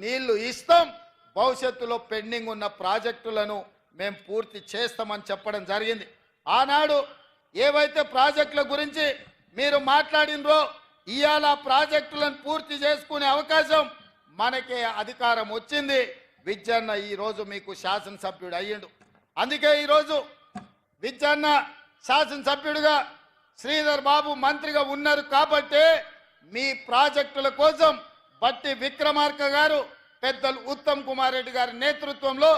నీళ్లు ఇస్తాం, భవిష్యత్తులో పెండింగ్ ఉన్న ప్రాజెక్టులను మేము పూర్తి చేస్తామని చెప్పడం జరిగింది. ఆనాడు ఏవైతే ప్రాజెక్టుల గురించి మీరు మాట్లాడినరో ఇవాళ ప్రాజెక్టులను పూర్తి చేసుకునే అవకాశం మనకే అధికారం వచ్చింది. విజ్జన్న ఈరోజు మీకు శాసనసభ్యుడు అయ్యిండు. అందుకే ఈరోజు విజ్జన్న శాసనసభ్యుడిగా శ్రీధర్ బాబు మంత్రిగా ఉన్నారు కాబట్టి మీ ప్రాజెక్టుల కోసం బట్టి విక్రమార్క గారు, పెద్దలు ఉత్తమ్ కుమార్ రెడ్డి గారి నేతృత్వంలో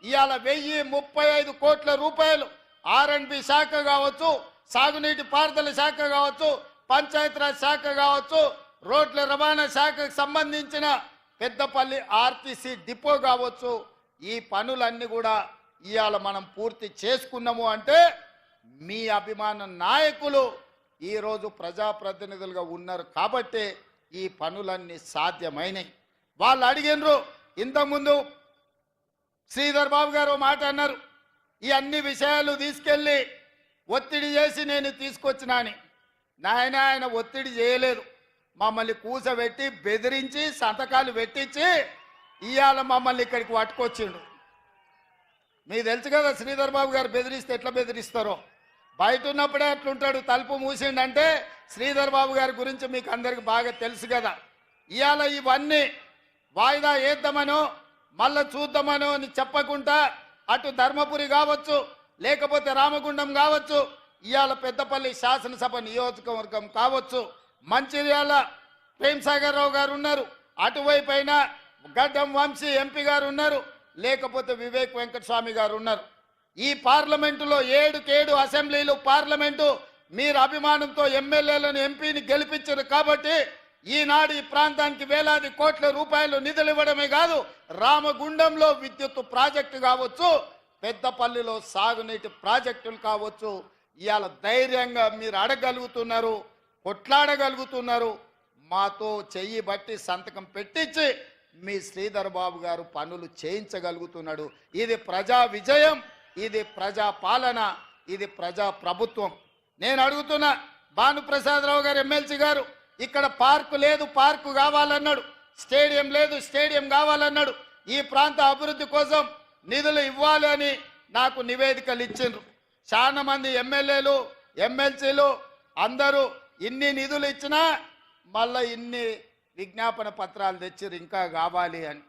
ఇవాళ 1035 కోట్ల రూపాయలు R&B శాఖ కావచ్చు, సాగునీటి పారుదల శాఖ కావచ్చు, పంచాయతీరాజ్ శాఖ కావచ్చు, రోడ్ల రవాణా శాఖకు సంబంధించిన పెద్దపల్లి RTC డిపో కావచ్చు, ఈ పనులన్నీ కూడా ఇవాళ మనం పూర్తి చేసుకున్నాము అంటే మీ అభిమాన నాయకులు ఈరోజు ప్రజాప్రతినిధులుగా ఉన్నారు కాబట్టి ఈ పనులన్నీ సాధ్యమైనవి. వాళ్ళు అడిగినరు, ఇంతకుముందు శ్రీధర్ బాబు గారు మాట అన్నారు, ఈ అన్ని విషయాలు తీసుకెళ్ళి ఒత్తిడి చేసి నేను తీసుకొచ్చినా అని. ఆయన ఒత్తిడి చేయలేదు, మమ్మల్ని కూసబెట్టి బెదిరించి సంతకాలు పెట్టించి ఇవాళ మమ్మల్ని ఇక్కడికి పట్టుకొచ్చిండు. మీకు తెలుసు కదా శ్రీధర్ బాబు గారు బెదిరిస్తే ఎట్లా బెదిరిస్తారో. బయట ఉన్నప్పుడే అట్లుంటాడు, తలుపు మూసిండంటే శ్రీధర్ బాబు గారి గురించి మీకు అందరికి బాగా తెలుసు కదా. ఇవాళ ఇవన్నీ వాయిదా వేద్దామనో మళ్ళా చూద్దామనో అని చెప్పకుండా అటు ధర్మపురి కావచ్చు, లేకపోతే రామగుండం కావచ్చు, ఇవాళ పెద్దపల్లి శాసనసభ నియోజకవర్గం కావచ్చు, మంచిర్యాల ప్రేమ్సాగర్ రావు గారు ఉన్నారు, అటువైపు అయినా గడ్డం వంశీ ఎంపీ గారు ఉన్నారు, లేకపోతే వివేక్ వెంకటస్వామి గారు ఉన్నారు. ఈ పార్లమెంటులో 7 అసెంబ్లీలు పార్లమెంటు మీరు అభిమానంతో ఎమ్మెల్యేలను ఎంపీని గెలిపించారు కాబట్టి ఈనాడు ఈ ప్రాంతానికి వేలాది కోట్ల రూపాయలు నిధులు ఇవ్వడమే కాదు, రామగుండంలో విద్యుత్ ప్రాజెక్టు కావచ్చు, పెద్దపల్లిలో సాగునీటి ప్రాజెక్టులు కావచ్చు, ఇవాళ ధైర్యంగా మీరు అడగలుగుతున్నారు, కొట్లాడగలుగుతున్నారు. మాతో చెయ్యి బట్టి సంతకం పెట్టించి మీ శ్రీధర్ బాబు గారు పనులు చేయించగలుగుతున్నాడు. ఇది ప్రజా విజయం, ఇది ప్రజా పాలన, ఇది ప్రజా ప్రభుత్వం. నేను అడుగుతున్నా, భానుప్రసాదరావు గారు ఎమ్మెల్సీ గారు, ఇక్కడ పార్కు లేదు, పార్కు కావాలన్నాడు, స్టేడియం లేదు, స్టేడియం కావాలన్నాడు. ఈ ప్రాంత అభివృద్ధి కోసం నిధులు ఇవ్వాలి అని నాకు నివేదికలు ఇచ్చిండ్రు. చాలా మంది ఎమ్మెల్యేలు ఎమ్మెల్సీలు అందరూ ఇన్ని నిధులు ఇచ్చినా మళ్ళీ ఇన్ని విజ్ఞాపన పత్రాలు తెచ్చిర్రు ఇంకా కావాలి అని.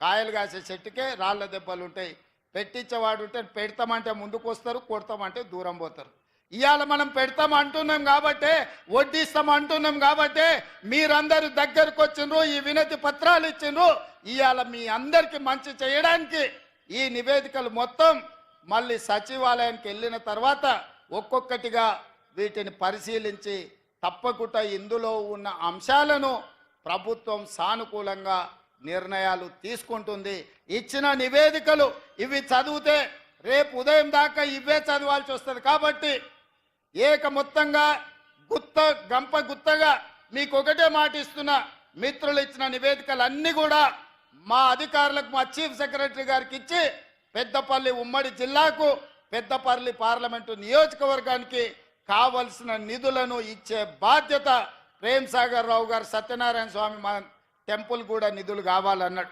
కాయలు కాసే చెట్టుకే రాళ్ళ దెబ్బలు ఉంటాయి. పెట్టించేవాడు ఉంటే పెడతామంటే ముందుకు వస్తారు, కొడతామంటే దూరం పోతారు. ఇవాళ మనం పెడతాం అంటున్నాం కాబట్టి, వడ్డిస్తాం అంటున్నాం కాబట్టి మీరందరూ దగ్గరకు వచ్చిండ్రు, ఈ వినతి పత్రాలు ఇచ్చిండ్రు. ఇవాళ మీ అందరికీ మంచి చేయడానికి ఈ నివేదికలు మొత్తం మళ్ళీ సచివాలయానికి వెళ్ళిన తర్వాత ఒక్కొక్కటిగా వీటిని పరిశీలించి తప్పకుండా ఇందులో ఉన్న అంశాలను ప్రభుత్వం సానుకూలంగా నిర్ణయాలు తీసుకుంటుంది. ఇచ్చిన నివేదికలు ఇవి చదివితే రేపు ఉదయం దాకా ఇవే చదవాల్సి వస్తుంది కాబట్టి మొత్తంగా గంప గుత్తగా మీకు ఒకటే మాట ఇస్తున్నా, మిత్రులు ఇచ్చిన నివేదికలన్నీ కూడా మా అధికారులకు, మా చీఫ్ సెక్రటరీ గారికి ఇచ్చి పెద్దపల్లి ఉమ్మడి జిల్లాకు, పెద్దపల్లి పార్లమెంటు నియోజకవర్గానికి కావలసిన నిధులను ఇచ్చే బాధ్యత ప్రేమ్సాగర్ రావు గారు, సత్యనారాయణ స్వామి మా టెంపుల్ కూడా నిధులు కావాలన్నాడు.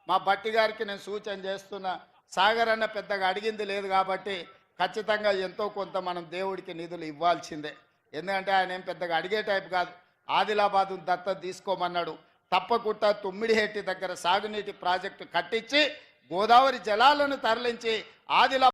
మా బట్టి గారికి నేను సూచన చేస్తున్నా, సాగర్ అన్న పెద్దగా అడిగింది లేదు కాబట్టి ఖచ్చితంగా ఎంతో కొంత మనం దేవుడికి నిధులు ఇవ్వాల్సిందే. ఎందుకంటే ఆయన ఏం పెద్దగా అడిగే టైప్ కాదు. ఆదిలాబాద్ దత్తత తీసుకోమన్నాడు, తప్పకుండా తుమ్మిడిహెట్టి దగ్గర సాగునీటి ప్రాజెక్టు కట్టించి గోదావరి జలాలను తరలించి ఆదిలాబాద్